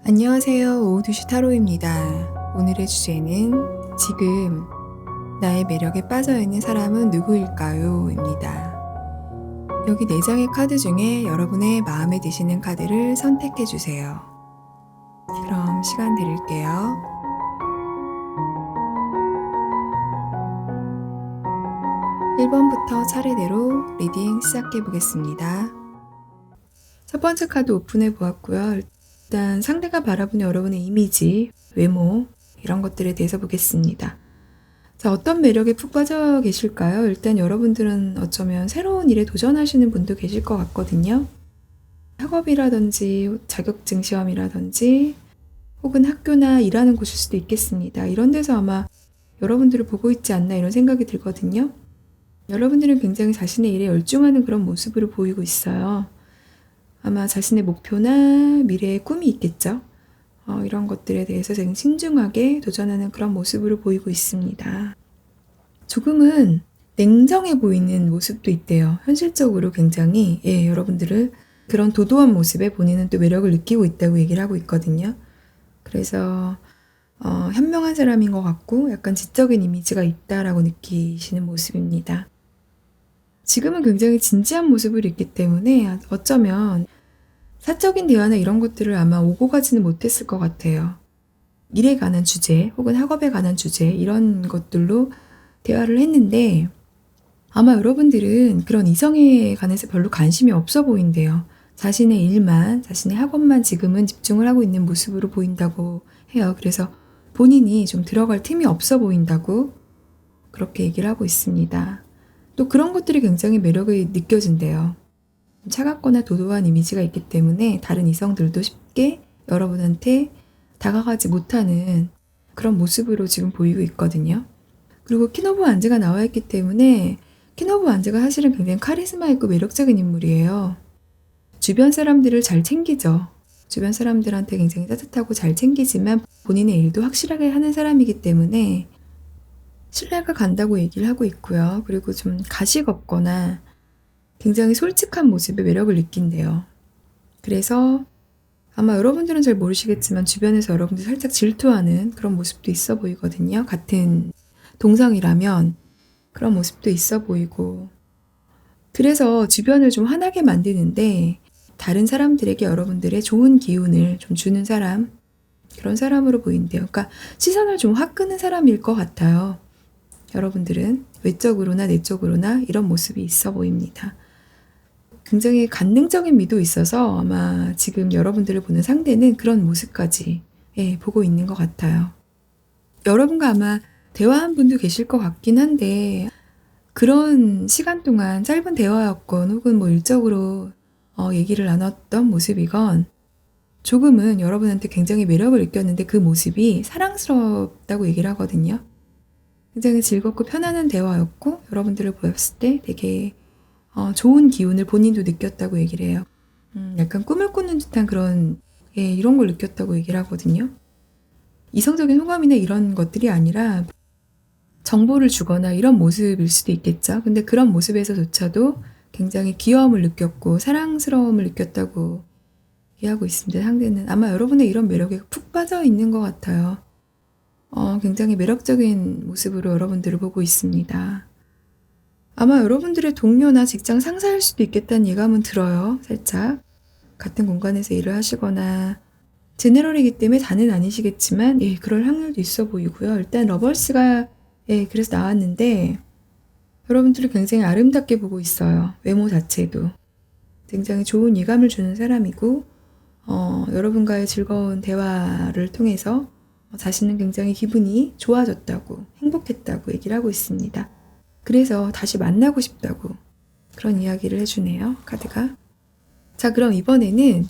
안녕하세요. 오후 2시 타로입니다. 오늘의 주제는 지금 나의 매력에 빠져있는 사람은 누구일까요? 입니다. 여기 4장의 카드 중에 여러분의 마음에 드시는 카드를 선택해 주세요. 그럼 시간 드릴게요. (1번부터) 차례대로 리딩 시작해 보겠습니다. 첫 번째 카드 오픈해 보았고요. 일단 상대가 바라보는 여러분의 이미지, 외모 이런 것들에 대해서 보겠습니다. 자, 어떤 매력에 푹 빠져 계실까요? 일단 여러분들은 어쩌면 새로운 일에 도전하시는 분도 계실 것 같거든요. 학업이라든지 자격증 시험이라든지 혹은 학교나 일하는 곳일 수도 있겠습니다. 이런 데서 아마 여러분들을 보고 있지 않나 이런 생각이 들거든요. 여러분들은 굉장히 자신의 일에 열중하는 그런 모습으로 보이고 있어요. 아마 자신의 목표나 미래의 꿈이 있겠죠. 이런 것들에 대해서 되게 신중하게 도전하는 그런 모습으로 보이고 있습니다. 조금은 냉정해 보이는 모습도 있대요. 현실적으로 굉장히 여러분들은 그런 도도한 모습에 본인은 또 매력을 느끼고 있다고 얘기를 하고 있거든요. 그래서 현명한 사람인 것 같고 약간 지적인 이미지가 있다라고 느끼시는 모습입니다. 지금은 굉장히 진지한 모습을 있기 때문에 어쩌면 사적인 대화나 이런 것들을 아마 오고 가지는 못했을 것 같아요. 일에 관한 주제 혹은 학업에 관한 주제 이런 것들로 대화를 했는데 아마 여러분들은 그런 이성에 관해서 별로 관심이 없어 보인대요. 자신의 일만, 자신의 학업만 지금은 집중을 하고 있는 모습으로 보인다고 해요. 그래서 본인이 좀 들어갈 틈이 없어 보인다고 그렇게 얘기를 하고 있습니다. 또 그런 것들이 굉장히 매력이 느껴진대요. 차갑거나 도도한 이미지가 있기 때문에 다른 이성들도 쉽게 여러분한테 다가가지 못하는 그런 모습으로 지금 보이고 있거든요. 그리고 퀸 오브 완즈가 나와 있기 때문에 퀸 오브 완즈가 사실은 굉장히 카리스마 있고 매력적인 인물이에요. 주변 사람들을 잘 챙기죠. 주변 사람들한테 굉장히 따뜻하고 잘 챙기지만 본인의 일도 확실하게 하는 사람이기 때문에 신뢰가 간다고 얘기를 하고 있고요. 그리고 좀 가식 없거나 굉장히 솔직한 모습에 매력을 느낀대요. 그래서 아마 여러분들은 잘 모르시겠지만 주변에서 여러분들 살짝 질투하는 그런 모습도 있어 보이거든요. 같은 동성이라면 그런 모습도 있어 보이고 그래서 주변을 좀 환하게 만드는데 다른 사람들에게 여러분들의 좋은 기운을 좀 주는 사람 그런 사람으로 보인대요. 그러니까 시선을 좀 확 끄는 사람일 것 같아요. 여러분들은 외적으로나 내적으로나 이런 모습이 있어 보입니다. 굉장히 관능적인 미도 있어서 아마 지금 여러분들을 보는 상대는 그런 모습까지 보고 있는 것 같아요. 여러분과 아마 대화한 분도 계실 것 같긴 한데 그런 시간 동안 짧은 대화였건 혹은 뭐 일적으로 얘기를 나눴던 모습이건 조금은 여러분한테 굉장히 매력을 느꼈는데 그 모습이 사랑스럽다고 얘기를 하거든요. 굉장히 즐겁고 편안한 대화였고 여러분들을 보였을 때 되게 좋은 기운을 본인도 느꼈다고 얘기를 해요. 약간 꿈을 꾸는 듯한 그런 이런 걸 느꼈다고 얘기를 하거든요. 이성적인 호감이나 이런 것들이 아니라 정보를 주거나 이런 모습일 수도 있겠죠. 근데 그런 모습에서조차도 굉장히 귀여움을 느꼈고 사랑스러움을 느꼈다고 얘기하고 있습니다. 상대는 아마 여러분의 이런 매력에 푹 빠져 있는 것 같아요. 굉장히 매력적인 모습으로 여러분들을 보고 있습니다. 아마 여러분들의 동료나 직장 상사일 수도 있겠다는 예감은 들어요. 살짝 같은 공간에서 일을 하시거나 제네럴이기 때문에 다는 아니시겠지만 그럴 확률도 있어 보이고요. 일단 러벌스가 그래서 나왔는데 여러분들을 굉장히 아름답게 보고 있어요. 외모 자체도 굉장히 좋은 예감을 주는 사람이고 여러분과의 즐거운 대화를 통해서 자신은 굉장히 기분이 좋아졌다고 행복했다고 얘기를 하고 있습니다. 그래서 다시 만나고 싶다고 그런 이야기를 해주네요. 카드가. 자, 그럼 이번에는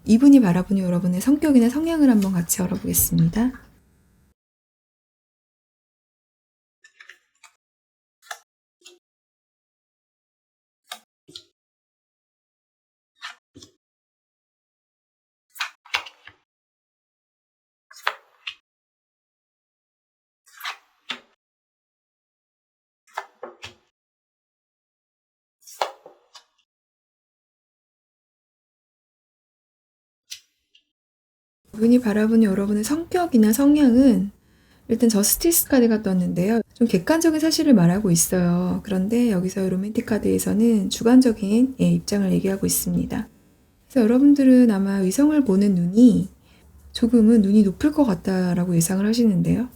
이분이 바라보는 여러분의 성격이나 성향을 한번 같이 열어보겠습니다. 이분이 바라보는 여러분의 성격이나 성향은 일단 저스티스 카드가 떴는데요. 좀 객관적인 사실을 말하고 있어요. 그런데 여기서 로맨틱 카드에서는 주관적인 입장을 얘기하고 있습니다. 그래서 여러분들은 아마 이성을 보는 눈이 조금은 눈이 높을 것 같다라고 예상을 하시는데요.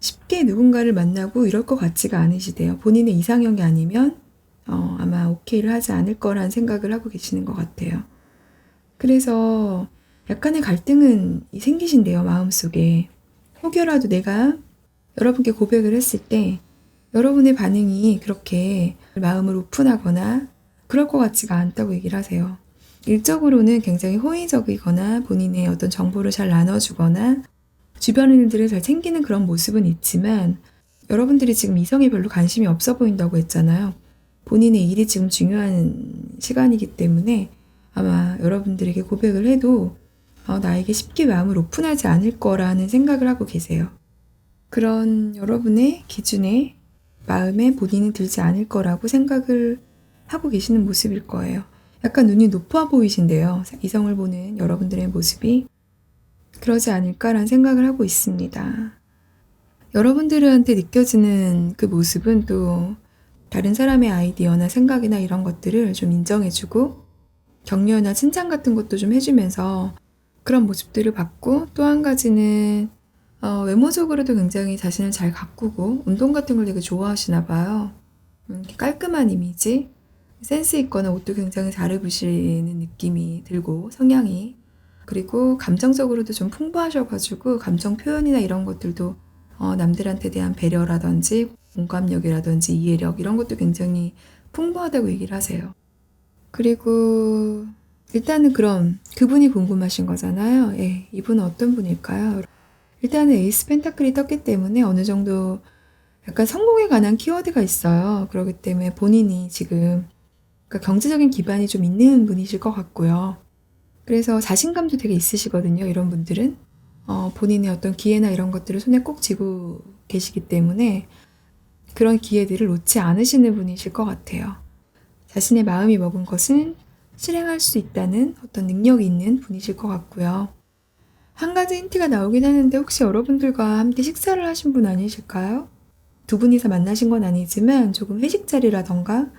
쉽게 누군가를 만나고 이럴 것 같지가 않으시대요. 본인의 이상형이 아니면 아마 오케이를 하지 않을 거란 생각을 하고 계시는 것 같아요. 그래서 약간의 갈등은 생기신대요, 마음속에. 혹여라도 내가 여러분께 고백을 했을 때 여러분의 반응이 그렇게 마음을 오픈하거나 그럴 것 같지가 않다고 얘기를 하세요. 일적으로는 굉장히 호의적이거나 본인의 어떤 정보를 잘 나눠주거나 주변인들을 잘 챙기는 그런 모습은 있지만 여러분들이 지금 이성에 별로 관심이 없어 보인다고 했잖아요. 본인의 일이 지금 중요한 시간이기 때문에 아마 여러분들에게 고백을 해도 나에게 쉽게 마음을 오픈하지 않을 거라는 생각을 하고 계세요. 그런 여러분의 기준에 마음에 본인이 들지 않을 거라고 생각을 하고 계시는 모습일 거예요. 약간 눈이 높아 보이신데요. 이성을 보는 여러분들의 모습이 그러지 않을까라는 생각을 하고 있습니다. 여러분들한테 느껴지는 그 모습은 또 다른 사람의 아이디어나 생각이나 이런 것들을 좀 인정해주고 격려나 칭찬 같은 것도 좀 해주면서 그런 모습들을 봤고, 또 한 가지는 외모적으로도 굉장히 자신을 잘 가꾸고 운동 같은 걸 되게 좋아하시나 봐요. 깔끔한 이미지, 센스 있거나 옷도 굉장히 잘 입으시는 느낌이 들고 성향이, 그리고 감정적으로도 좀 풍부하셔가지고 감정 표현이나 이런 것들도 남들한테 대한 배려라든지 공감력이라든지 이해력 이런 것도 굉장히 풍부하다고 얘기를 하세요. 그리고 일단은 그럼 그분이 궁금하신 거잖아요. 이분은 어떤 분일까요? 일단은 에이스 펜타클이 떴기 때문에 어느 정도 약간 성공에 관한 키워드가 있어요. 그렇기 때문에 본인이 지금 그러니까 경제적인 기반이 좀 있는 분이실 것 같고요. 그래서 자신감도 되게 있으시거든요. 이런 분들은 본인의 어떤 기회나 이런 것들을 손에 꼭 쥐고 계시기 때문에 그런 기회들을 놓지 않으시는 분이실 것 같아요. 자신의 마음이 먹은 것은 실행할 수 있다는 어떤 능력이 있는 분이실 것 같고요. 한 가지 힌트가 나오긴 하는데 혹시 여러분들과 함께 식사를 하신 분 아니실까요? 두 분이서 만나신 건 아니지만 조금 회식 자리라던가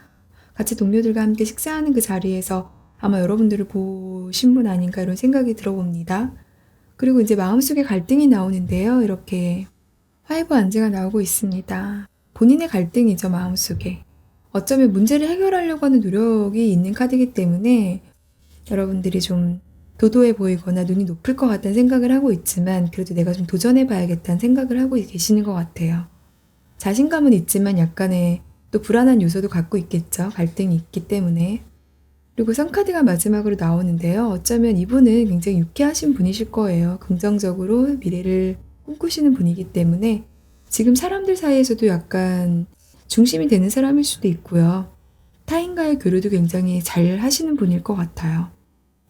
같이 동료들과 함께 식사하는 그 자리에서 아마 여러분들을 보신 분 아닌가 이런 생각이 들어봅니다. 그리고 이제 마음속에 갈등이 나오는데요. 이렇게 화이브 안지가 나오고 있습니다. 본인의 갈등이죠, 마음속에. 어쩌면 문제를 해결하려고 하는 노력이 있는 카드이기 때문에 여러분들이 좀 도도해 보이거나 눈이 높을 것 같다는 생각을 하고 있지만 그래도 내가 좀 도전해봐야겠다는 생각을 하고 계시는 것 같아요. 자신감은 있지만 약간의 또 불안한 요소도 갖고 있겠죠. 갈등이 있기 때문에. 그리고 선카드가 마지막으로 나오는데요. 어쩌면 이분은 굉장히 유쾌하신 분이실 거예요. 긍정적으로 미래를 꿈꾸시는 분이기 때문에 지금 사람들 사이에서도 약간 중심이 되는 사람일 수도 있고요. 타인과의 교류도 굉장히 잘 하시는 분일 것 같아요.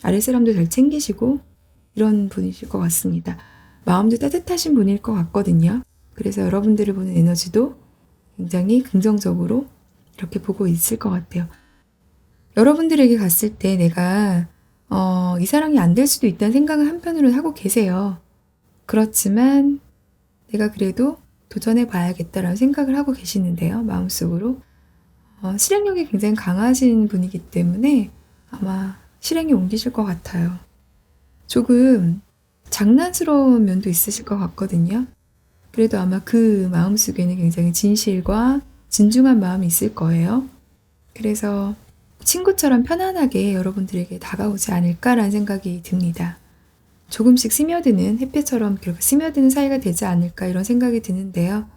아랫사람도 잘 챙기시고 이런 분이실 것 같습니다. 마음도 따뜻하신 분일 것 같거든요. 그래서 여러분들을 보는 에너지도 굉장히 긍정적으로 이렇게 보고 있을 것 같아요. 여러분들에게 갔을 때 내가 이 사랑이 안 될 수도 있다는 생각을 한편으로는 하고 계세요. 그렇지만 내가 그래도 도전해 봐야겠다라는 생각을 하고 계시는데요. 마음속으로. 실행력이 굉장히 강하신 분이기 때문에 아마 실행에 옮기실 것 같아요. 조금 장난스러운 면도 있으실 것 같거든요. 그래도 아마 그 마음속에는 굉장히 진실과 진중한 마음이 있을 거예요. 그래서 친구처럼 편안하게 여러분들에게 다가오지 않을까라는 생각이 듭니다. 조금씩 스며드는 햇빛처럼 그렇게 스며드는 사이가 되지 않을까 이런 생각이 드는데요.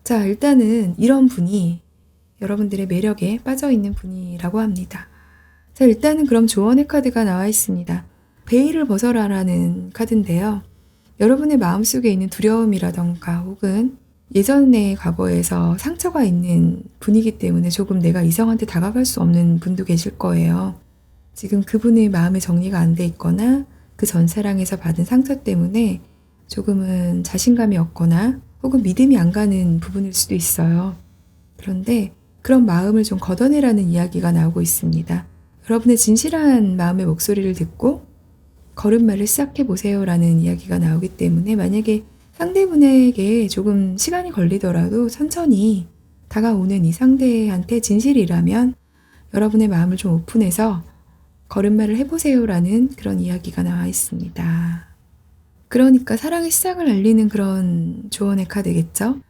자, 일단은 이런 분이 여러분들의 매력에 빠져있는 분이라고 합니다. 자, 일단은 그럼 조언의 카드가 나와 있습니다. 베일을 벗어라라는 카드인데요. 여러분의 마음속에 있는 두려움이라던가 혹은 예전의 과거에서 상처가 있는 분이기 때문에 조금 내가 이성한테 다가갈 수 없는 분도 계실 거예요. 지금 그분의 마음의 정리가 안 돼 있거나 그 전 사랑에서 받은 상처 때문에 조금은 자신감이 없거나 혹은 믿음이 안 가는 부분일 수도 있어요. 그런데 그런 마음을 좀 걷어내라는 이야기가 나오고 있습니다. 여러분의 진실한 마음의 목소리를 듣고 걸음마를 시작해 보세요라는 이야기가 나오기 때문에 만약에 상대분에게 조금 시간이 걸리더라도 천천히 다가오는 이 상대한테 진실이라면 여러분의 마음을 좀 오픈해서 걸음마를 해보세요라는 그런 이야기가 나와 있습니다. 그러니까 사랑의 시작을 알리는 그런 조언의 카드겠죠?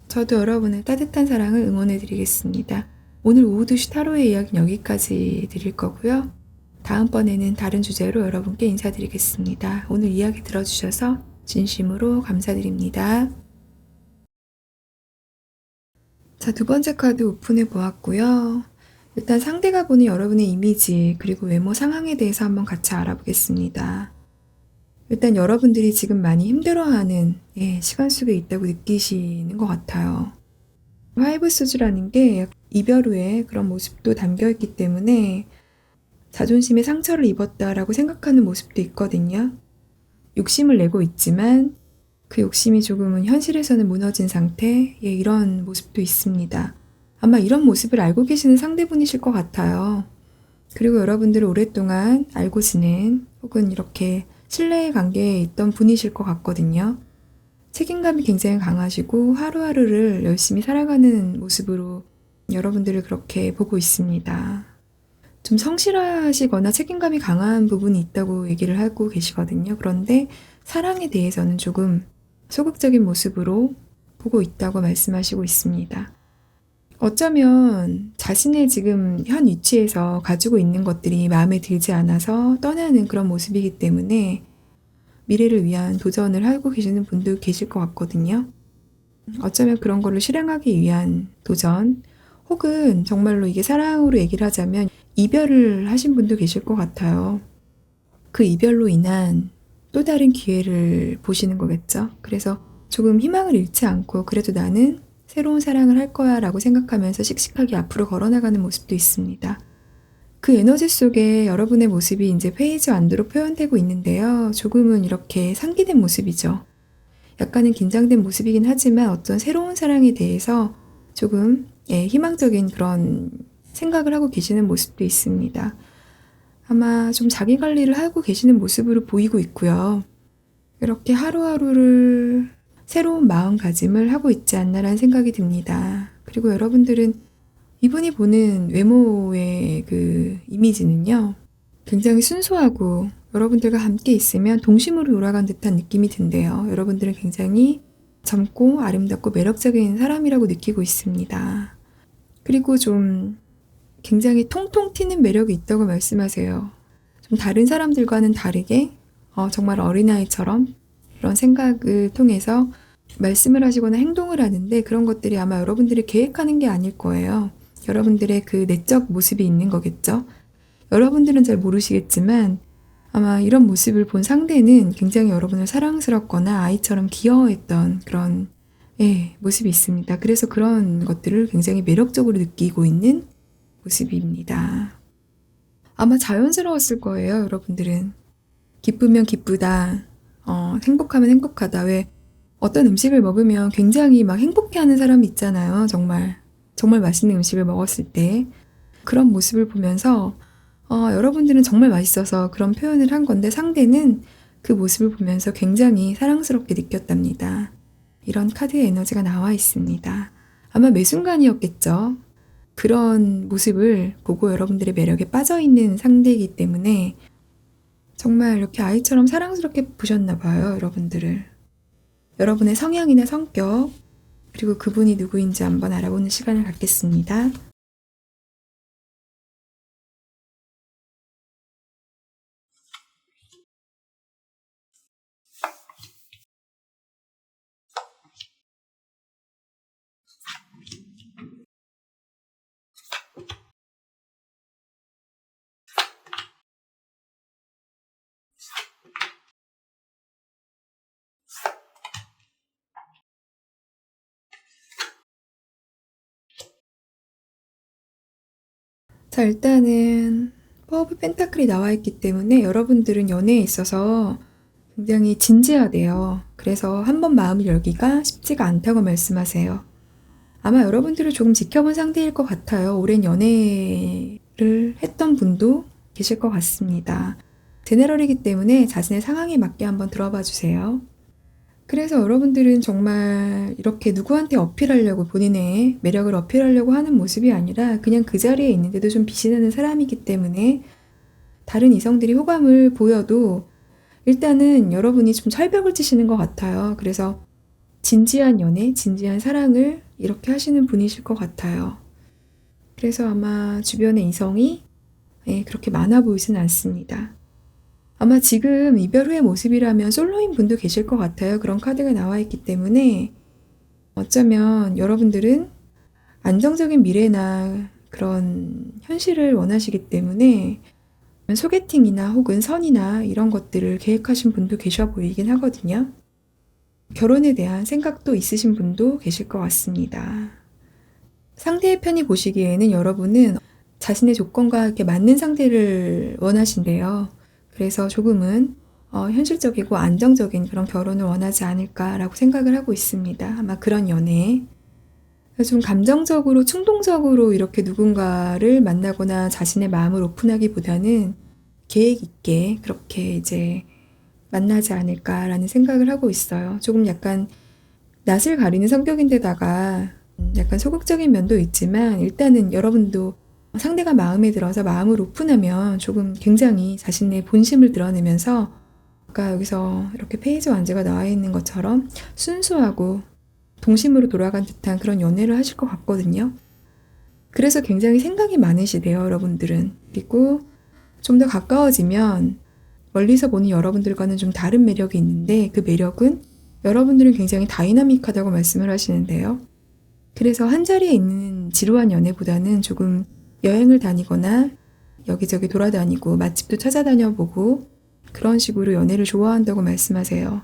저도 여러분의 따뜻한 사랑을 응원해 드리겠습니다. 오늘 오후 2시 타로의 이야기는 여기까지 드릴 거고요. 다음번에는 다른 주제로 여러분께 인사드리겠습니다. 오늘 이야기 들어주셔서 진심으로 감사드립니다. 자, 두 번째 카드 오픈해 보았고요. 일단 상대가 보는 여러분의 이미지 그리고 외모 상황에 대해서 한번 같이 알아보겠습니다. 일단 여러분들이 지금 많이 힘들어하는 시간 속에 있다고 느끼시는 것 같아요. 화이브 소주라는 게 이별 후에 그런 모습도 담겨있기 때문에 자존심에 상처를 입었다라고 생각하는 모습도 있거든요. 욕심을 내고 있지만 그 욕심이 조금은 현실에서는 무너진 상태, 이런 모습도 있습니다. 아마 이런 모습을 알고 계시는 상대분이실 것 같아요. 그리고 여러분들을 오랫동안 알고 지낸 혹은 이렇게 신뢰의 관계에 있던 분이실 것 같거든요. 책임감이 굉장히 강하시고 하루하루를 열심히 살아가는 모습으로 여러분들을 그렇게 보고 있습니다. 좀 성실하시거나 책임감이 강한 부분이 있다고 얘기를 하고 계시거든요. 그런데 사랑에 대해서는 조금 소극적인 모습으로 보고 있다고 말씀하시고 있습니다. 어쩌면 자신의 지금 현 위치에서 가지고 있는 것들이 마음에 들지 않아서 떠나는 그런 모습이기 때문에 미래를 위한 도전을 하고 계시는 분도 계실 것 같거든요. 어쩌면 그런 거를 실행하기 위한 도전, 혹은 정말로 이게 사랑으로 얘기를 하자면 이별을 하신 분도 계실 것 같아요. 그 이별로 인한 또 다른 기회를 보시는 거겠죠. 그래서 조금 희망을 잃지 않고 그래도 나는 새로운 사랑을 할 거야 라고 생각하면서 씩씩하게 앞으로 걸어나가는 모습도 있습니다. 그 에너지 속에 여러분의 모습이 이제 페이지 완두로 표현되고 있는데요. 조금은 이렇게 상기된 모습이죠. 약간은 긴장된 모습이긴 하지만 어떤 새로운 사랑에 대해서 조금 희망적인 그런 생각을 하고 계시는 모습도 있습니다. 아마 좀 자기 관리를 하고 계시는 모습으로 보이고 있고요. 이렇게 하루하루를 새로운 마음가짐을 하고 있지 않나라는 생각이 듭니다. 그리고 여러분들은 이분이 보는 외모의 그 이미지는요, 굉장히 순수하고 여러분들과 함께 있으면 동심으로 돌아간 듯한 느낌이 든대요. 여러분들은 굉장히 젊고 아름답고 매력적인 사람이라고 느끼고 있습니다. 그리고 좀 굉장히 통통 튀는 매력이 있다고 말씀하세요. 좀 다른 사람들과는 다르게 정말 어린아이처럼 그런 생각을 통해서 말씀을 하시거나 행동을 하는데 그런 것들이 아마 여러분들이 계획하는 게 아닐 거예요. 여러분들의 그 내적 모습이 있는 거겠죠. 여러분들은 잘 모르시겠지만 아마 이런 모습을 본 상대는 굉장히 여러분을 사랑스럽거나 아이처럼 귀여워했던 그런 모습이 있습니다. 그래서 그런 것들을 굉장히 매력적으로 느끼고 있는 모습입니다. 아마 자연스러웠을 거예요, 여러분들은. 기쁘면 기쁘다, 행복하면 행복하다. 왜 어떤 음식을 먹으면 굉장히 막 행복해하는 사람이 있잖아요. 정말 맛있는 음식을 먹었을 때 그런 모습을 보면서 여러분들은 정말 맛있어서 그런 표현을 한 건데 상대는 그 모습을 보면서 굉장히 사랑스럽게 느꼈답니다. 이런 카드의 에너지가 나와 있습니다. 아마 매 순간이었겠죠. 그런 모습을 보고 여러분들의 매력에 빠져있는 상대이기 때문에 정말 이렇게 아이처럼 사랑스럽게 보셨나 봐요, 여러분들을. 여러분의 성향이나 성격, 그리고 그분이 누구인지 한번 알아보는 시간을 갖겠습니다. 자, 일단은 퍼브 펜타클이 나와 있기 때문에 여러분들은 연애에 있어서 굉장히 진지하대요. 그래서 한번 마음을 열기가 쉽지가 않다고 말씀하세요. 아마 여러분들을 조금 지켜본 상태일 것 같아요. 오랜 연애를 했던 분도 계실 것 같습니다. 제너럴이기 때문에 자신의 상황에 맞게 한번 들어봐 주세요. 그래서 여러분들은 정말 이렇게 누구한테 어필하려고 본인의 매력을 어필하려고 하는 모습이 아니라 그냥 그 자리에 있는데도 좀 빛이 나는 사람이기 때문에 다른 이성들이 호감을 보여도 일단은 여러분이 좀 철벽을 치시는 것 같아요. 그래서 진지한 연애, 진지한 사랑을 이렇게 하시는 분이실 것 같아요. 그래서 아마 주변의 이성이 그렇게 많아 보이진 않습니다. 아마 지금 이별 후의 모습이라면 솔로인 분도 계실 것 같아요. 그런 카드가 나와 있기 때문에 어쩌면 여러분들은 안정적인 미래나 그런 현실을 원하시기 때문에 소개팅이나 혹은 선이나 이런 것들을 계획하신 분도 계셔 보이긴 하거든요. 결혼에 대한 생각도 있으신 분도 계실 것 같습니다. 상대의 편이 보시기에는 여러분은 자신의 조건과 이렇게 맞는 상대를 원하신대요. 그래서 조금은 현실적이고 안정적인 그런 결혼을 원하지 않을까라고 생각을 하고 있습니다. 아마 그런 연애. 좀 감정적으로, 충동적으로 이렇게 누군가를 만나거나 자신의 마음을 오픈하기보다는 계획 있게 그렇게 이제 만나지 않을까라는 생각을 하고 있어요. 조금 약간 낯을 가리는 성격인데다가 약간 소극적인 면도 있지만 일단은 여러분도 상대가 마음에 들어서 마음을 오픈하면 조금 굉장히 자신의 본심을 드러내면서 아까 여기서 이렇게 페이지 완제가 나와 있는 것처럼 순수하고 동심으로 돌아간 듯한 그런 연애를 하실 것 같거든요. 그래서 굉장히 생각이 많으시대요, 여러분들은. 그리고 좀 더 가까워지면 멀리서 보는 여러분들과는 좀 다른 매력이 있는데 그 매력은 여러분들은 굉장히 다이나믹하다고 말씀을 하시는데요. 그래서 한자리에 있는 지루한 연애보다는 조금 여행을 다니거나 여기저기 돌아다니고 맛집도 찾아다녀보고 그런 식으로 연애를 좋아한다고 말씀하세요.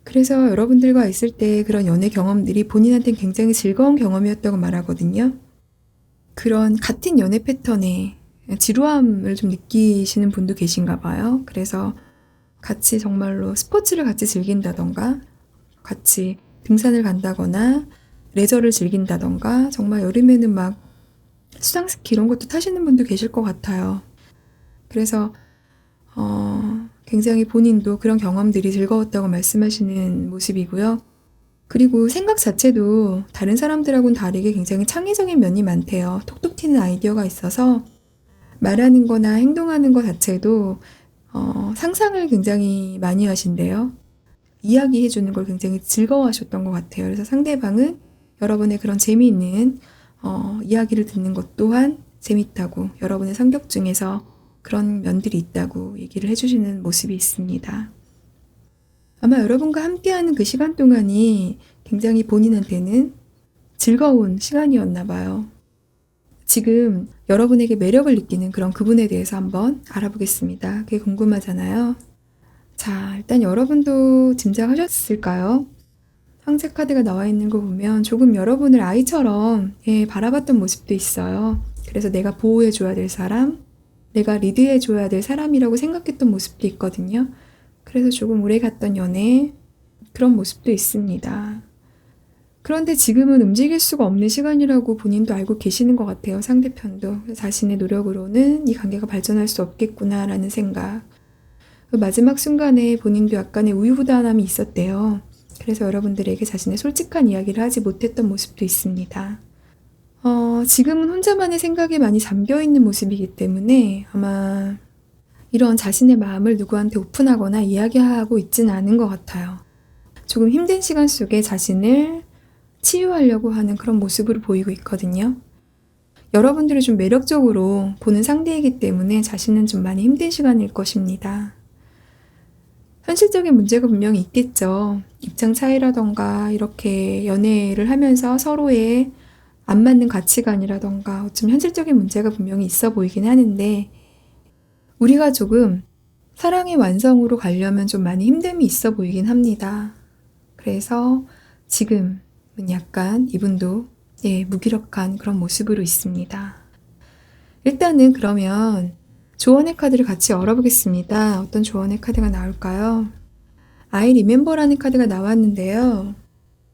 그래서 여러분들과 있을 때 그런 연애 경험들이 본인한테는 굉장히 즐거운 경험이었다고 말하거든요. 그런 같은 연애 패턴에 지루함을 좀 느끼시는 분도 계신가 봐요. 그래서 같이 정말로 스포츠를 같이 즐긴다던가 같이 등산을 간다거나 레저를 즐긴다던가 정말 여름에는 막 수상스키 이런 것도 타시는 분도 계실 것 같아요. 그래서 굉장히 본인도 그런 경험들이 즐거웠다고 말씀하시는 모습이고요. 그리고 생각 자체도 다른 사람들하고는 다르게 굉장히 창의적인 면이 많대요. 톡톡 튀는 아이디어가 있어서 말하는 거나 행동하는 것 자체도 상상을 굉장히 많이 하신대요. 이야기해주는 걸 굉장히 즐거워하셨던 것 같아요. 그래서 상대방은 여러분의 그런 재미있는 이야기를 듣는 것 또한 재밌다고 여러분의 성격 중에서 그런 면들이 있다고 얘기를 해주시는 모습이 있습니다. 아마 여러분과 함께하는 그 시간 동안이 굉장히 본인한테는 즐거운 시간이었나 봐요. 지금 여러분에게 매력을 느끼는 그런 그분에 대해서 한번 알아보겠습니다. 그게 궁금하잖아요. 자, 일단 여러분도 짐작하셨을까요? 황제 카드가 나와 있는 거 보면 조금 여러분을 아이처럼 바라봤던 모습도 있어요. 그래서 내가 보호해줘야 될 사람, 내가 리드해줘야 될 사람이라고 생각했던 모습도 있거든요. 그래서 조금 오래 갔던 연애, 그런 모습도 있습니다. 그런데 지금은 움직일 수가 없는 시간이라고 본인도 알고 계시는 것 같아요. 상대편도. 자신의 노력으로는 이 관계가 발전할 수 없겠구나라는 생각. 그 마지막 순간에 본인도 약간의 우유부단함이 있었대요. 그래서 여러분들에게 자신의 솔직한 이야기를 하지 못했던 모습도 있습니다. 지금은 혼자만의 생각에 많이 잠겨있는 모습이기 때문에 아마 이런 자신의 마음을 누구한테 오픈하거나 이야기하고 있지는 않은 것 같아요. 조금 힘든 시간 속에 자신을 치유하려고 하는 그런 모습으로 보이고 있거든요. 여러분들이 좀 매력적으로 보는 상대이기 때문에 자신은 좀 많이 힘든 시간일 것입니다. 현실적인 문제가 분명히 있겠죠. 입장 차이라던가 이렇게 연애를 하면서 서로의 안 맞는 가치관이라던가 어쩌면 현실적인 문제가 분명히 있어 보이긴 하는데 우리가 조금 사랑의 완성으로 가려면 좀 많이 힘듦이 있어 보이긴 합니다. 그래서 지금은 약간 이분도 무기력한 그런 모습으로 있습니다. 일단은 그러면 조언의 카드를 같이 열어보겠습니다. 어떤 조언의 카드가 나올까요? I remember라는 카드가 나왔는데요.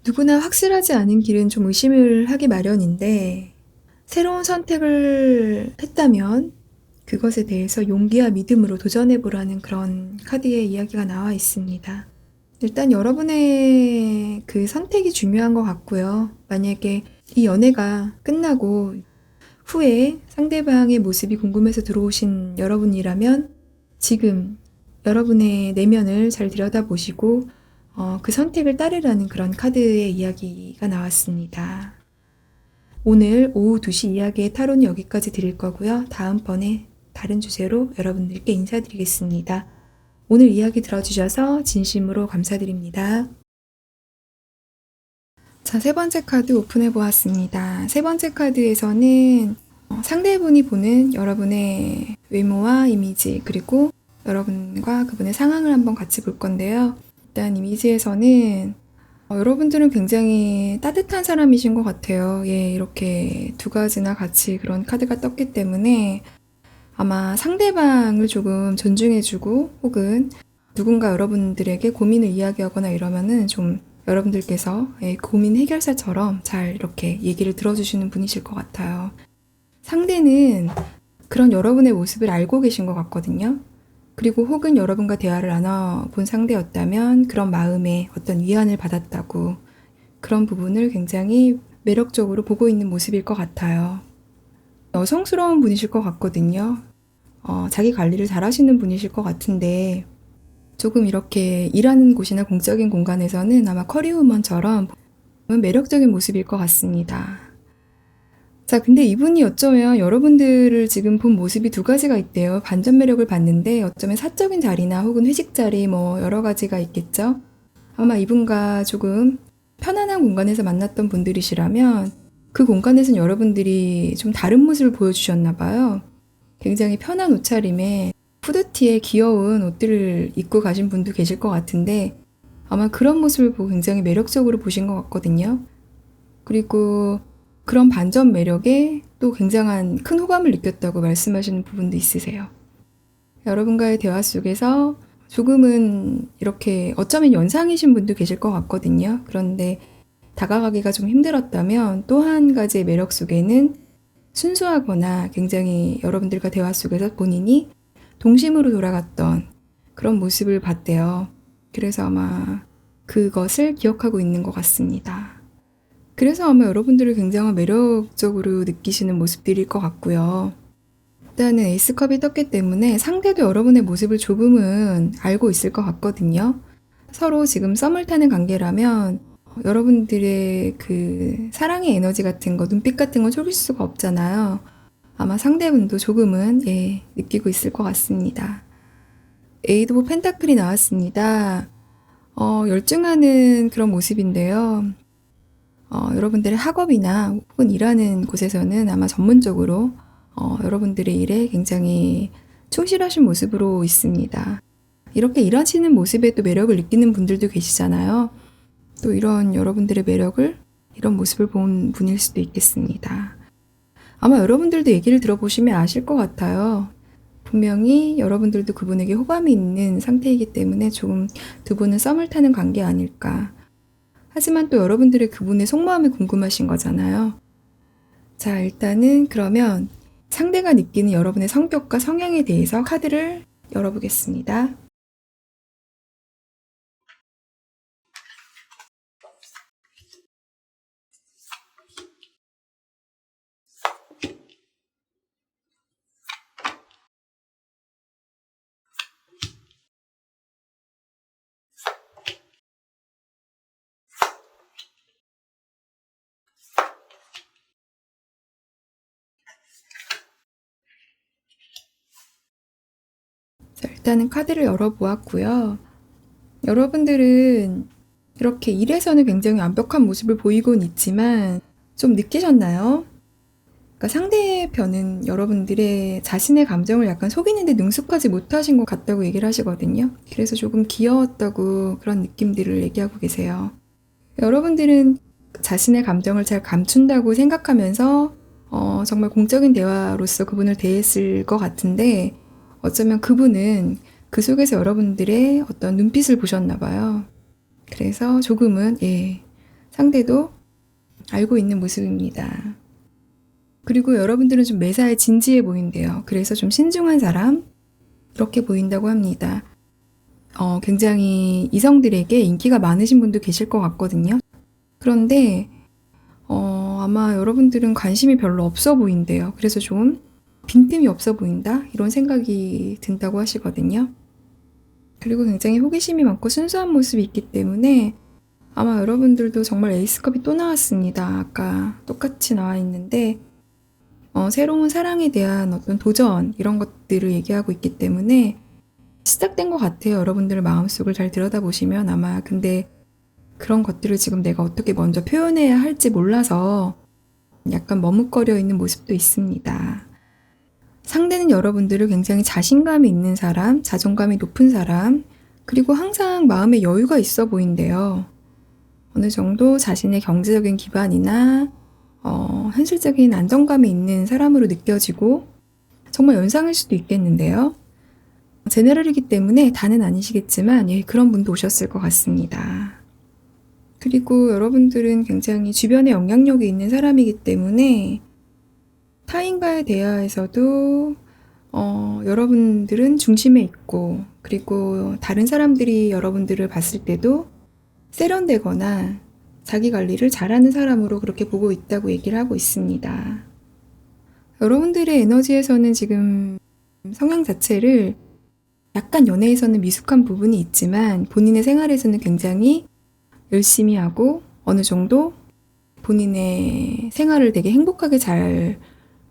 누구나 확실하지 않은 길은 좀 의심을 하기 마련인데 새로운 선택을 했다면 그것에 대해서 용기와 믿음으로 도전해보라는 그런 카드의 이야기가 나와 있습니다. 일단 여러분의 그 선택이 중요한 것 같고요. 만약에 이 연애가 끝나고 후에 상대방의 모습이 궁금해서 들어오신 여러분이라면 지금 여러분의 내면을 잘 들여다보시고 그 선택을 따르라는 그런 카드의 이야기가 나왔습니다. 오늘 오후 2시 이야기의 타로는 여기까지 드릴 거고요. 다음번에 다른 주제로 여러분들께 인사드리겠습니다. 오늘 이야기 들어주셔서 진심으로 감사드립니다. 자, 세 번째 카드 오픈해 보았습니다. 세 번째 카드에서는 상대분이 보는 여러분의 외모와 이미지, 그리고 여러분과 그분의 상황을 한번 같이 볼 건데요. 일단 이미지에서는 여러분들은 굉장히 따뜻한 사람이신 것 같아요. 예, 이렇게 두 가지나 같이 그런 카드가 떴기 때문에 아마 상대방을 조금 존중해주고 혹은 누군가 여러분들에게 고민을 이야기하거나 이러면은 좀 여러분들께서 고민 해결사처럼 잘 이렇게 얘기를 들어주시는 분이실 것 같아요. 상대는 그런 여러분의 모습을 알고 계신 것 같거든요. 그리고 혹은 여러분과 대화를 나눠본 상대였다면 그런 마음에 어떤 위안을 받았다고 그런 부분을 굉장히 매력적으로 보고 있는 모습일 것 같아요. 여성스러운 분이실 것 같거든요. 자기 관리를 잘 하시는 분이실 것 같은데 조금 이렇게 일하는 곳이나 공적인 공간에서는 아마 커리우먼처럼 매력적인 모습일 것 같습니다. 자, 근데 이분이 어쩌면 여러분들을 지금 본 모습이 두 가지가 있대요. 반전 매력을 받는데 어쩌면 사적인 자리나 혹은 회식 자리 뭐 여러 가지가 있겠죠. 아마 이분과 조금 편안한 공간에서 만났던 분들이시라면 그 공간에서는 여러분들이 좀 다른 모습을 보여주셨나 봐요. 굉장히 편한 옷차림에 후드티에 귀여운 옷들을 입고 가신 분도 계실 것 같은데 아마 그런 모습을 보고 굉장히 매력적으로 보신 것 같거든요. 그리고 그런 반전 매력에 또 굉장한 큰 호감을 느꼈다고 말씀하시는 부분도 있으세요. 여러분과의 대화 속에서 조금은 이렇게 어쩌면 연상이신 분도 계실 것 같거든요. 그런데 다가가기가 좀 힘들었다면 또 한 가지의 매력 속에는 순수하거나 굉장히 여러분들과 대화 속에서 본인이 동심으로 돌아갔던 그런 모습을 봤대요. 그래서 아마 그것을 기억하고 있는 것 같습니다. 그래서 아마 여러분들을 굉장히 매력적으로 느끼시는 모습들일 것 같고요. 일단은 에이스컵이 떴기 때문에 상대도 여러분의 모습을 조금은 알고 있을 것 같거든요. 서로 지금 썸을 타는 관계라면 여러분들의 그 사랑의 에너지 같은 거, 눈빛 같은 건 속일 수가 없잖아요. 아마 상대분도 조금은 느끼고 있을 것 같습니다. 에이드 오브 펜타클이 나왔습니다. 열중하는 그런 모습인데요. 여러분들의 학업이나 혹은 일하는 곳에서는 아마 전문적으로 여러분들의 일에 굉장히 충실하신 모습으로 있습니다. 이렇게 일하시는 모습에 또 매력을 느끼는 분들도 계시잖아요. 또 이런 여러분들의 매력을, 이런 모습을 본 분일 수도 있겠습니다. 아마 여러분들도 얘기를 들어보시면 아실 것 같아요. 분명히 여러분들도 그분에게 호감이 있는 상태이기 때문에 조금 두 분은 썸을 타는 관계 아닐까. 하지만 또 여러분들의 그분의 속마음이 궁금하신 거잖아요. 자, 일단은 그러면 상대가 느끼는 여러분의 성격과 성향에 대해서 카드를 열어보겠습니다. 자, 일단은 카드를 열어보았고요. 여러분들은 이렇게 일에서는 굉장히 완벽한 모습을 보이곤 있지만 좀 느끼셨나요? 그러니까 상대편은 여러분들의 자신의 감정을 약간 속이는데 능숙하지 못하신 것 같다고 얘기를 하시거든요. 그래서 조금 귀여웠다고 그런 느낌들을 얘기하고 계세요. 여러분들은 자신의 감정을 잘 감춘다고 생각하면서 정말 공적인 대화로서 그분을 대했을 것 같은데 어쩌면 그분은 그 속에서 여러분들의 어떤 눈빛을 보셨나 봐요. 그래서 조금은 상대도 알고 있는 모습입니다. 그리고 여러분들은 좀 매사에 진지해 보인대요. 그래서 좀 신중한 사람? 이렇게 보인다고 합니다. 굉장히 이성들에게 인기가 많으신 분도 계실 것 같거든요. 그런데 아마 여러분들은 관심이 별로 없어 보인대요. 그래서 좀 빈틈이 없어 보인다? 이런 생각이 든다고 하시거든요. 그리고 굉장히 호기심이 많고 순수한 모습이 있기 때문에 아마 여러분들도 정말 에이스컵이 또 나왔습니다. 아까 똑같이 나와 있는데 새로운 사랑에 대한 어떤 도전 이런 것들을 얘기하고 있기 때문에 시작된 것 같아요. 여러분들의 마음속을 잘 들여다보시면 아마. 근데 그런 것들을 지금 내가 어떻게 먼저 표현해야 할지 몰라서 약간 머뭇거려 있는 모습도 있습니다. 상대는 여러분들을 굉장히 자신감이 있는 사람, 자존감이 높은 사람, 그리고 항상 마음에 여유가 있어 보인대요. 어느 정도 자신의 경제적인 기반이나 현실적인 안정감이 있는 사람으로 느껴지고 정말 연상일 수도 있겠는데요. 제네럴이기 때문에 다는 아니시겠지만 그런 분도 오셨을 것 같습니다. 그리고 여러분들은 굉장히 주변에 영향력이 있는 사람이기 때문에 타인과의 대화에서도 여러분들은 중심에 있고 그리고 다른 사람들이 여러분들을 봤을 때도 세련되거나 자기 관리를 잘하는 사람으로 그렇게 보고 있다고 얘기를 하고 있습니다. 여러분들의 에너지에서는 지금 성향 자체를 약간 연애에서는 미숙한 부분이 있지만 본인의 생활에서는 굉장히 열심히 하고 어느 정도 본인의 생활을 되게 행복하게 잘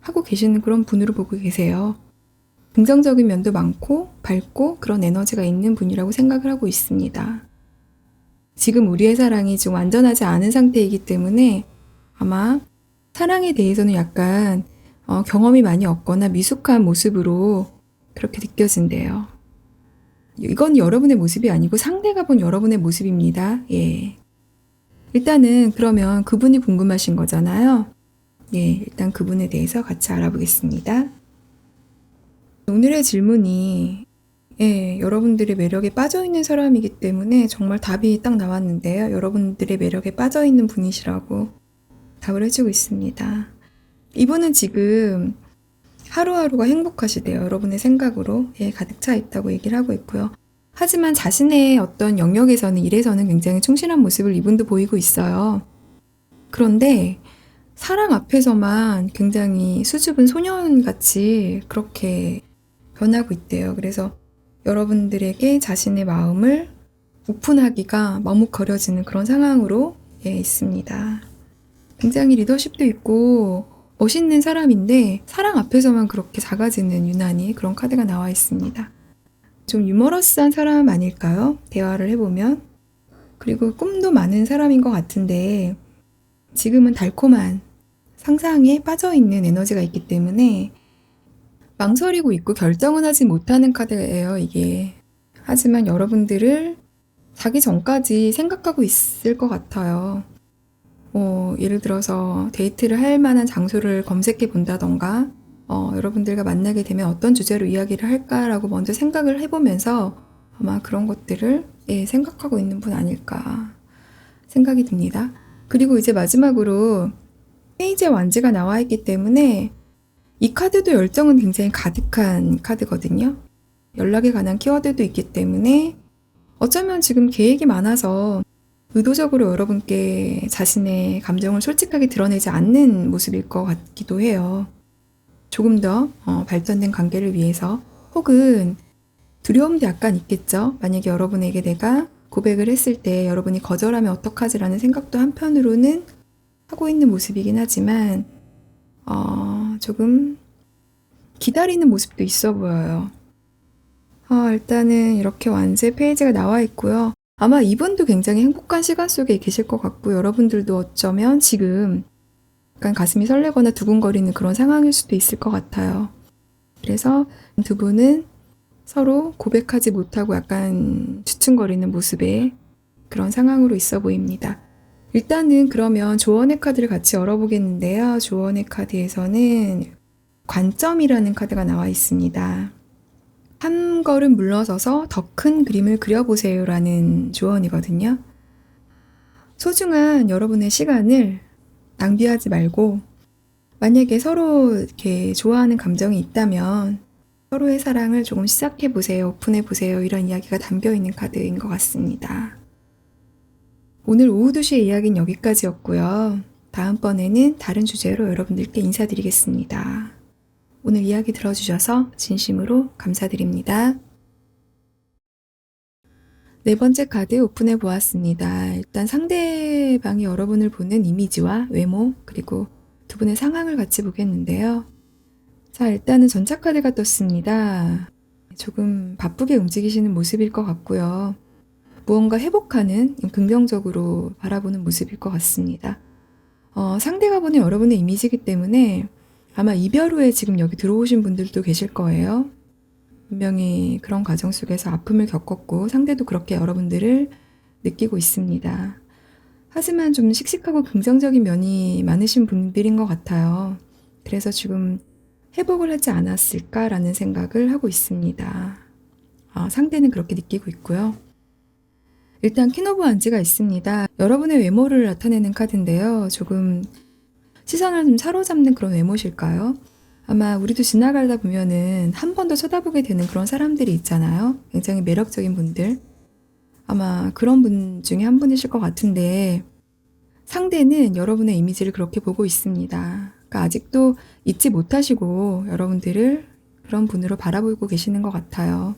하고 계시는 그런 분으로 보고 계세요. 긍정적인 면도 많고 밝고 그런 에너지가 있는 분이라고 생각을 하고 있습니다. 지금 우리의 사랑이 좀 완전하지 않은 상태이기 때문에 아마 사랑에 대해서는 약간 경험이 많이 없거나 미숙한 모습으로 그렇게 느껴진대요. 이건 여러분의 모습이 아니고 상대가 본 여러분의 모습입니다. 일단은 그러면 그분이 궁금하신 거잖아요. 일단 그분에 대해서 같이 알아보겠습니다. 오늘의 질문이 여러분들의 매력에 빠져있는 사람이기 때문에 정말 답이 딱 나왔는데요. 여러분들의 매력에 빠져있는 분이시라고 답을 해주고 있습니다. 이분은 지금 하루하루가 행복하시대요. 여러분의 생각으로 가득 차 있다고 얘기를 하고 있고요. 하지만 자신의 어떤 영역에서는 일에서는 굉장히 충실한 모습을 이분도 보이고 있어요. 그런데 사랑 앞에서만 굉장히 수줍은 소년같이 그렇게 변하고 있대요. 그래서 여러분들에게 자신의 마음을 오픈하기가 머뭇거려지는 그런 상황으로 있습니다. 굉장히 리더십도 있고 멋있는 사람인데 사랑 앞에서만 그렇게 작아지는 유난히 그런 카드가 나와 있습니다. 좀 유머러스한 사람 아닐까요? 대화를 해보면. 그리고 꿈도 많은 사람인 것 같은데 지금은 달콤한 상상에 빠져있는 에너지가 있기 때문에 망설이고 있고 결정은 하지 못하는 카드예요, 이게. 하지만 여러분들을 자기 전까지 생각하고 있을 것 같아요. 예를 들어서 데이트를 할 만한 장소를 검색해 본다던가 여러분들과 만나게 되면 어떤 주제로 이야기를 할까라고 먼저 생각을 해보면서 아마 그런 것들을 생각하고 있는 분 아닐까 생각이 듭니다. 그리고 이제 마지막으로 페이지의 완지가 나와 있기 때문에 이 카드도 열정은 굉장히 가득한 카드거든요. 연락에 관한 키워드도 있기 때문에 어쩌면 지금 계획이 많아서 의도적으로 여러분께 자신의 감정을 솔직하게 드러내지 않는 모습일 것 같기도 해요. 조금 더 발전된 관계를 위해서 혹은 두려움도 약간 있겠죠. 만약에 여러분에게 내가 고백을 했을 때 여러분이 거절하면 어떡하지라는 생각도 한편으로는 하고 있는 모습이긴 하지만 조금 기다리는 모습도 있어 보여요. 일단은 이렇게 완제 페이지가 나와 있고요. 아마 이분도 굉장히 행복한 시간 속에 계실 것 같고 여러분들도 어쩌면 지금 약간 가슴이 설레거나 두근거리는 그런 상황일 수도 있을 것 같아요. 그래서 두 분은 서로 고백하지 못하고 약간 주춤거리는 모습의 그런 상황으로 있어 보입니다. 일단은 그러면 조언의 카드를 같이 열어보겠는데요. 조언의 카드에서는 관점이라는 카드가 나와 있습니다. 한 걸음 물러서서 더 큰 그림을 그려보세요 라는 조언이거든요. 소중한 여러분의 시간을 낭비하지 말고 만약에 서로 이렇게 좋아하는 감정이 있다면 서로의 사랑을 조금 시작해 보세요, 오픈해 보세요, 이런 이야기가 담겨 있는 카드인 것 같습니다. 오늘 오후 2시의 이야기는 여기까지였고요. 다음번에는 다른 주제로 여러분들께 인사드리겠습니다. 오늘 이야기 들어주셔서 진심으로 감사드립니다. 네 번째 카드 오픈해 보았습니다. 일단 상대방이 여러분을 보는 이미지와 외모, 그리고 두 분의 상황을 같이 보겠는데요. 자, 일단은 전차 카드가 떴습니다. 조금 바쁘게 움직이시는 모습일 것 같고요. 무언가 회복하는 긍정적으로 바라보는 모습일 것 같습니다. 상대가 보는 여러분의 이미지이기 때문에 아마 이별 후에 지금 여기 들어오신 분들도 계실 거예요. 분명히 그런 과정 속에서 아픔을 겪었고 상대도 그렇게 여러분들을 느끼고 있습니다. 하지만 좀 씩씩하고 긍정적인 면이 많으신 분들인 것 같아요. 그래서 지금 회복을 하지 않았을까라는 생각을 하고 있습니다. 상대는 그렇게 느끼고 있고요. 일단 퀸 오브 완즈가 있습니다. 여러분의 외모를 나타내는 카드인데요. 조금 시선을 좀 사로잡는 그런 외모실까요? 아마 우리도 지나가다 보면은 한 번 더 쳐다보게 되는 그런 사람들이 있잖아요. 굉장히 매력적인 분들. 아마 그런 분 중에 한 분이실 것 같은데 상대는 여러분의 이미지를 그렇게 보고 있습니다. 그러니까 아직도 잊지 못하시고 여러분들을 그런 분으로 바라보고 계시는 것 같아요.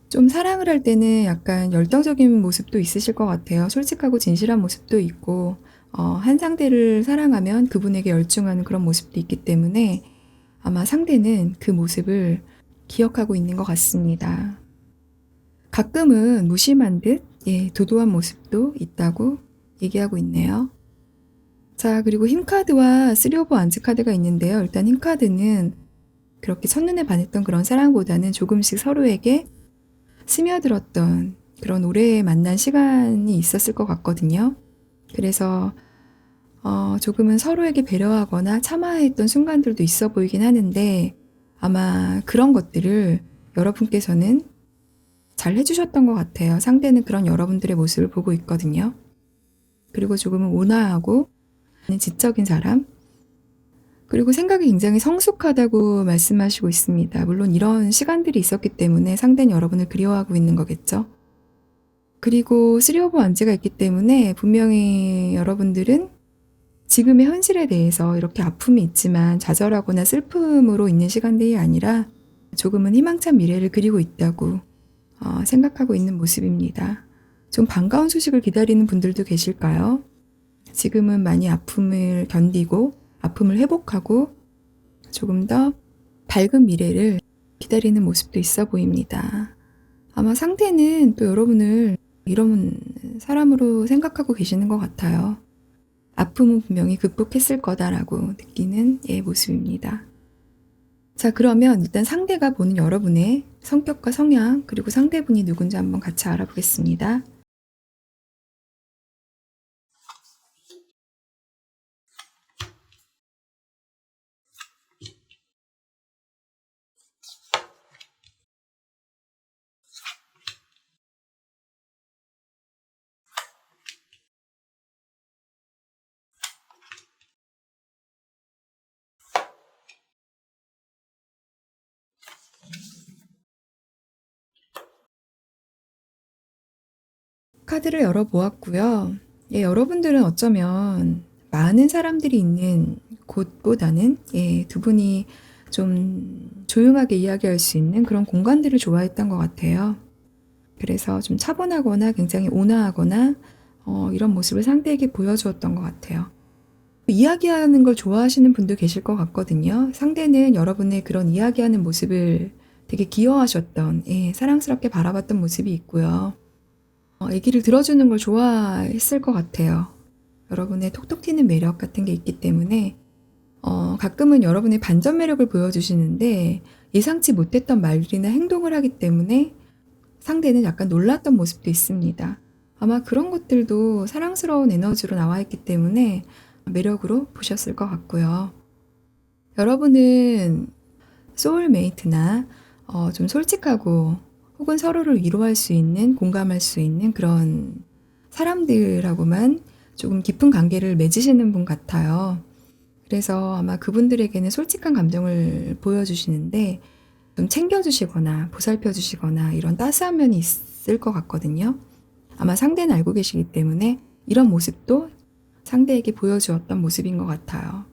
좀 사랑을 할 때는 약간 열정적인 모습도 있으실 것 같아요. 솔직하고 진실한 모습도 있고 한 상대를 사랑하면 그분에게 열중하는 그런 모습도 있기 때문에 아마 상대는 그 모습을 기억하고 있는 것 같습니다. 가끔은 무심한 듯 도도한 모습도 있다고 얘기하고 있네요. 자, 그리고 흰 카드와 쓰리 오브 완즈 카드가 있는데요. 일단 흰 카드는 그렇게 첫눈에 반했던 그런 사랑보다는 조금씩 서로에게 스며들었던 그런 오래 만난 시간이 있었을 것 같거든요. 그래서 조금은 서로에게 배려하거나 참아했던 순간들도 있어 보이긴 하는데 아마 그런 것들을 여러분께서는 잘 해주셨던 것 같아요. 상대는 그런 여러분들의 모습을 보고 있거든요. 그리고 조금은 온화하고 지적인 사람, 그리고 생각이 굉장히 성숙하다고 말씀하시고 있습니다. 물론 이런 시간들이 있었기 때문에 상대는 여러분을 그리워하고 있는 거겠죠. 그리고 쓰리 오브 완즈가 있기 때문에 분명히 여러분들은 지금의 현실에 대해서 이렇게 아픔이 있지만 좌절하거나 슬픔으로 있는 시간들이 아니라 조금은 희망찬 미래를 그리고 있다고 생각하고 있는 모습입니다. 좀 반가운 소식을 기다리는 분들도 계실까요? 지금은 많이 아픔을 견디고 아픔을 회복하고 조금 더 밝은 미래를 기다리는 모습도 있어 보입니다. 아마 상대는 또 여러분을 이런 사람으로 생각하고 계시는 것 같아요. 아픔은 분명히 극복했을 거다라고 느끼는 모습입니다. 자, 그러면 일단 상대가 보는 여러분의 성격과 성향, 그리고 상대분이 누군지 한번 같이 알아보겠습니다. 카드를 열어보았고요. 여러분들은 어쩌면 많은 사람들이 있는 곳보다는 두 분이 좀 조용하게 이야기할 수 있는 그런 공간들을 좋아했던 것 같아요. 그래서 좀 차분하거나 굉장히 온화하거나 이런 모습을 상대에게 보여주었던 것 같아요. 이야기하는 걸 좋아하시는 분도 계실 것 같거든요. 상대는 여러분의 그런 이야기하는 모습을 되게 귀여워하셨던, 사랑스럽게 바라봤던 모습이 있고요. 얘기를 들어주는 걸 좋아했을 것 같아요. 여러분의 톡톡 튀는 매력 같은 게 있기 때문에 가끔은 여러분의 반전 매력을 보여주시는데 예상치 못했던 말이나 행동을 하기 때문에 상대는 약간 놀랐던 모습도 있습니다. 아마 그런 것들도 사랑스러운 에너지로 나와 있기 때문에 매력으로 보셨을 것 같고요. 여러분은 소울메이트나 좀 솔직하고 혹은 서로를 위로할 수 있는, 공감할 수 있는 그런 사람들하고만 조금 깊은 관계를 맺으시는 분 같아요. 그래서 아마 그분들에게는 솔직한 감정을 보여주시는데 좀 챙겨주시거나 보살펴주시거나 이런 따스한 면이 있을 것 같거든요. 아마 상대는 알고 계시기 때문에 이런 모습도 상대에게 보여주었던 모습인 것 같아요.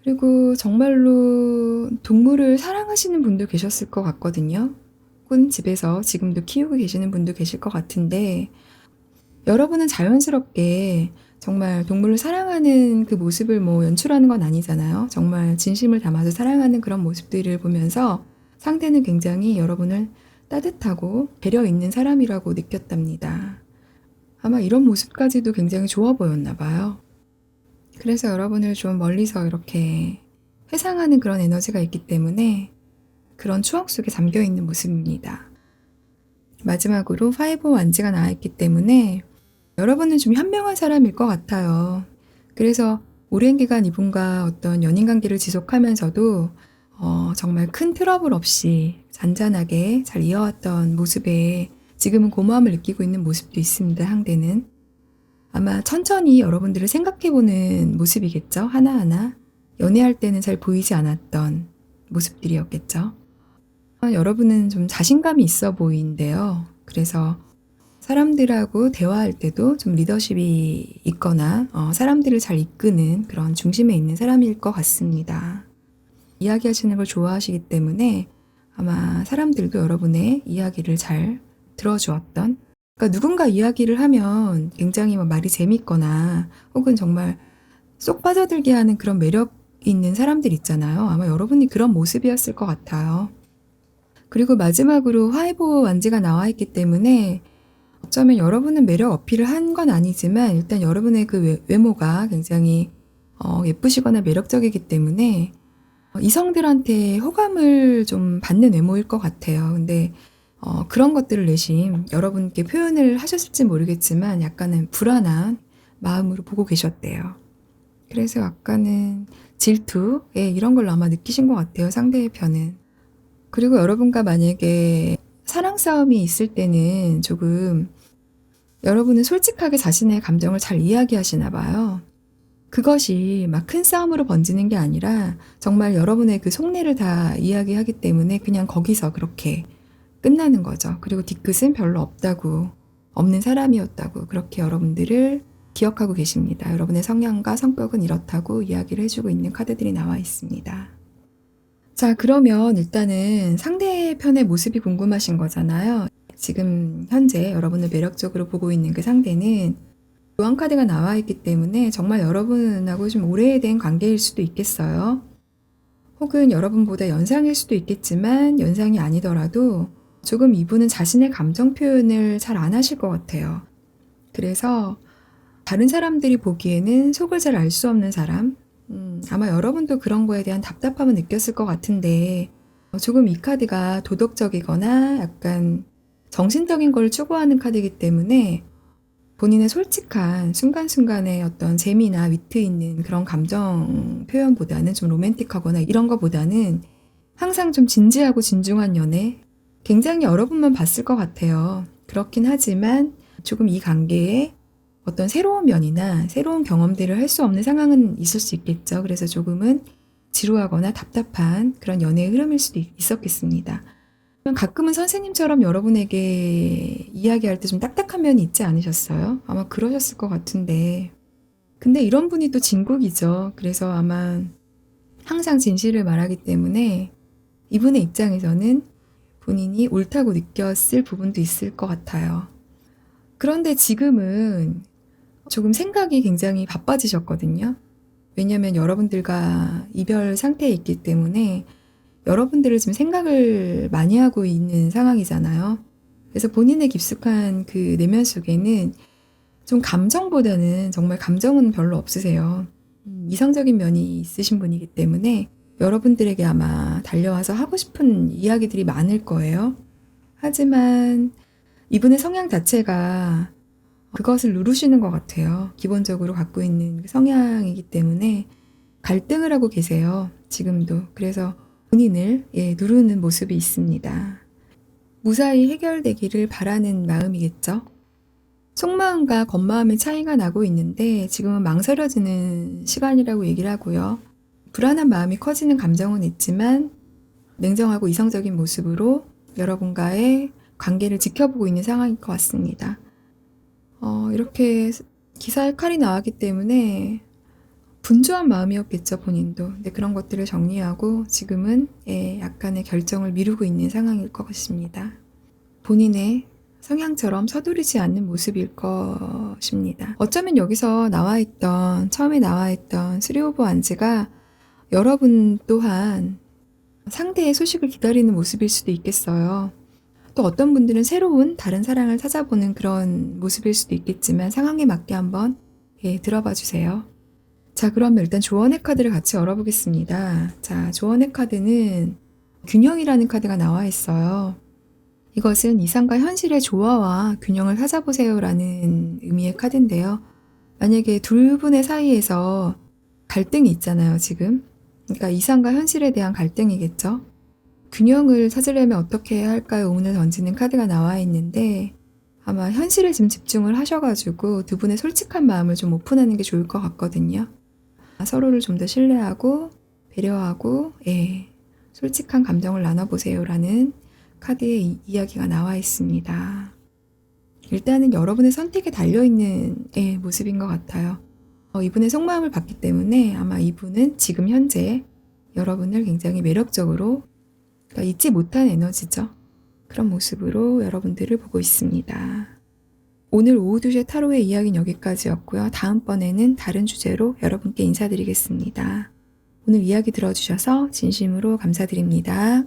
그리고 정말로 동물을 사랑하시는 분도 계셨을 것 같거든요. 혹은 집에서 지금도 키우고 계시는 분도 계실 것 같은데 여러분은 자연스럽게 정말 동물을 사랑하는 그 모습을 뭐 연출하는 건 아니잖아요. 정말 진심을 담아서 사랑하는 그런 모습들을 보면서 상대는 굉장히 여러분을 따뜻하고 배려 있는 사람이라고 느꼈답니다. 아마 이런 모습까지도 굉장히 좋아 보였나 봐요. 그래서 여러분을 좀 멀리서 이렇게 회상하는 그런 에너지가 있기 때문에 그런 추억 속에 잠겨 있는 모습입니다. 마지막으로 5 완지가 나와있기 때문에 여러분은 좀 현명한 사람일 것 같아요. 그래서 오랜 기간 이분과 어떤 연인 관계를 지속하면서도 정말 큰 트러블 없이 잔잔하게 잘 이어왔던 모습에 지금은 고마움을 느끼고 있는 모습도 있습니다. 상대는. 아마 천천히 여러분들을 생각해보는 모습이겠죠. 하나하나. 연애할 때는 잘 보이지 않았던 모습들이었겠죠. 여러분은 좀 자신감이 있어 보이는데요. 그래서 사람들하고 대화할 때도 좀 리더십이 있거나 사람들을 잘 이끄는 그런 중심에 있는 사람일 것 같습니다. 이야기하시는 걸 좋아하시기 때문에 아마 사람들도 여러분의 이야기를 잘 들어주었던, 그러니까 누군가 이야기를 하면 굉장히 말이 재밌거나 혹은 정말 쏙 빠져들게 하는 그런 매력 있는 사람들 있잖아요. 아마 여러분이 그런 모습이었을 것 같아요. 그리고 마지막으로 화이보 완지가 나와 있기 때문에 어쩌면 여러분은 매력 어필을 한 건 아니지만 일단 여러분의 그 외모가 굉장히 예쁘시거나 매력적이기 때문에 이성들한테 호감을 좀 받는 외모일 것 같아요. 근데 그런 것들을 내심 여러분께 표현을 하셨을지 모르겠지만 약간은 불안한 마음으로 보고 계셨대요. 그래서 약간은 질투, 이런 걸 아마 느끼신 것 같아요. 상대의 편은. 그리고 여러분과 만약에 사랑 싸움이 있을 때는 조금 여러분은 솔직하게 자신의 감정을 잘 이야기하시나 봐요. 그것이 막 큰 싸움으로 번지는 게 아니라 정말 여러분의 그 속내를 다 이야기하기 때문에 그냥 거기서 그렇게 끝나는 거죠. 그리고 뒤끝은 별로 없는 사람이었다고 그렇게 여러분들을 기억하고 계십니다. 여러분의 성향과 성격은 이렇다고 이야기를 해주고 있는 카드들이 나와 있습니다. 자, 그러면 일단은 상대편의 모습이 궁금하신 거잖아요. 지금 현재 여러분을 매력적으로 보고 있는 그 상대는 교환 카드가 나와 있기 때문에 정말 여러분하고 좀 오래된 관계일 수도 있겠어요. 혹은 여러분보다 연상일 수도 있겠지만 연상이 아니더라도 조금 이분은 자신의 감정 표현을 잘 안 하실 것 같아요. 그래서 다른 사람들이 보기에는 속을 잘 알 수 없는 사람, 아마 여러분도 그런 거에 대한 답답함을 느꼈을 것 같은데 조금 이 카드가 도덕적이거나 약간 정신적인 걸 추구하는 카드이기 때문에 본인의 솔직한 순간순간의 어떤 재미나 위트 있는 그런 감정 표현보다는 좀 로맨틱하거나 이런 거보다는 항상 좀 진지하고 진중한 연애, 굉장히 여러분만 봤을 것 같아요. 그렇긴 하지만 조금 이 관계에 어떤 새로운 면이나 새로운 경험들을 할 수 없는 상황은 있을 수 있겠죠. 그래서 조금은 지루하거나 답답한 그런 연애의 흐름일 수도 있었겠습니다. 가끔은 선생님처럼 여러분에게 이야기할 때 좀 딱딱한 면이 있지 않으셨어요? 아마 그러셨을 것 같은데. 근데 이런 분이 또 진국이죠. 그래서 아마 항상 진실을 말하기 때문에 이분의 입장에서는 본인이 옳다고 느꼈을 부분도 있을 것 같아요. 그런데 지금은 조금 생각이 굉장히 바빠지셨거든요. 왜냐하면 여러분들과 이별 상태에 있기 때문에 여러분들을 지금 생각을 많이 하고 있는 상황이잖아요. 그래서 본인의 깊숙한 그 내면 속에는 좀 감정보다는 정말 감정은 별로 없으세요. 이성적인 면이 있으신 분이기 때문에 여러분들에게 아마 달려와서 하고 싶은 이야기들이 많을 거예요. 하지만 이분의 성향 자체가 그것을 누르시는 것 같아요. 기본적으로 갖고 있는 성향이기 때문에 갈등을 하고 계세요. 지금도. 그래서 본인을 누르는 모습이 있습니다. 무사히 해결되기를 바라는 마음이겠죠. 속마음과 겉마음의 차이가 나고 있는데 지금은 망설여지는 시간이라고 얘기를 하고요. 불안한 마음이 커지는 감정은 있지만 냉정하고 이성적인 모습으로 여러분과의 관계를 지켜보고 있는 상황일 것 같습니다. 이렇게 기사의 칼이 나왔기 때문에 분주한 마음이었겠죠, 본인도. 근데 그런 것들을 정리하고 지금은 약간의 결정을 미루고 있는 상황일 것 같습니다. 본인의 성향처럼 서두르지 않는 모습일 것입니다. 어쩌면 여기서 처음에 나와있던 3 오브 완즈가 여러분 또한 상대의 소식을 기다리는 모습일 수도 있겠어요. 또 어떤 분들은 새로운 다른 사랑을 찾아보는 그런 모습일 수도 있겠지만 상황에 맞게 한번 들어봐 주세요. 자, 그러면 일단 조언의 카드를 같이 열어보겠습니다. 자, 조언의 카드는 균형이라는 카드가 나와 있어요. 이것은 이상과 현실의 조화와 균형을 찾아보세요 라는 의미의 카드인데요. 만약에 두 분의 사이에서 갈등이 있잖아요, 지금. 그러니까 이상과 현실에 대한 갈등이겠죠. 균형을 찾으려면 어떻게 해야 할까요? 오늘 던지는 카드가 나와 있는데 아마 현실에 지금 집중을 하셔가지고 두 분의 솔직한 마음을 좀 오픈하는 게 좋을 것 같거든요. 서로를 좀 더 신뢰하고 배려하고 솔직한 감정을 나눠보세요 라는 카드의 이야기가 나와 있습니다. 일단은 여러분의 선택에 달려있는 모습인 것 같아요. 이분의 속마음을 봤기 때문에 아마 이분은 지금 현재 여러분을 굉장히 매력적으로, 그러니까 잊지 못한 에너지죠. 그런 모습으로 여러분들을 보고 있습니다. 오늘 오후 2시의 타로의 이야기는 여기까지였고요. 다음번에는 다른 주제로 여러분께 인사드리겠습니다. 오늘 이야기 들어주셔서 진심으로 감사드립니다.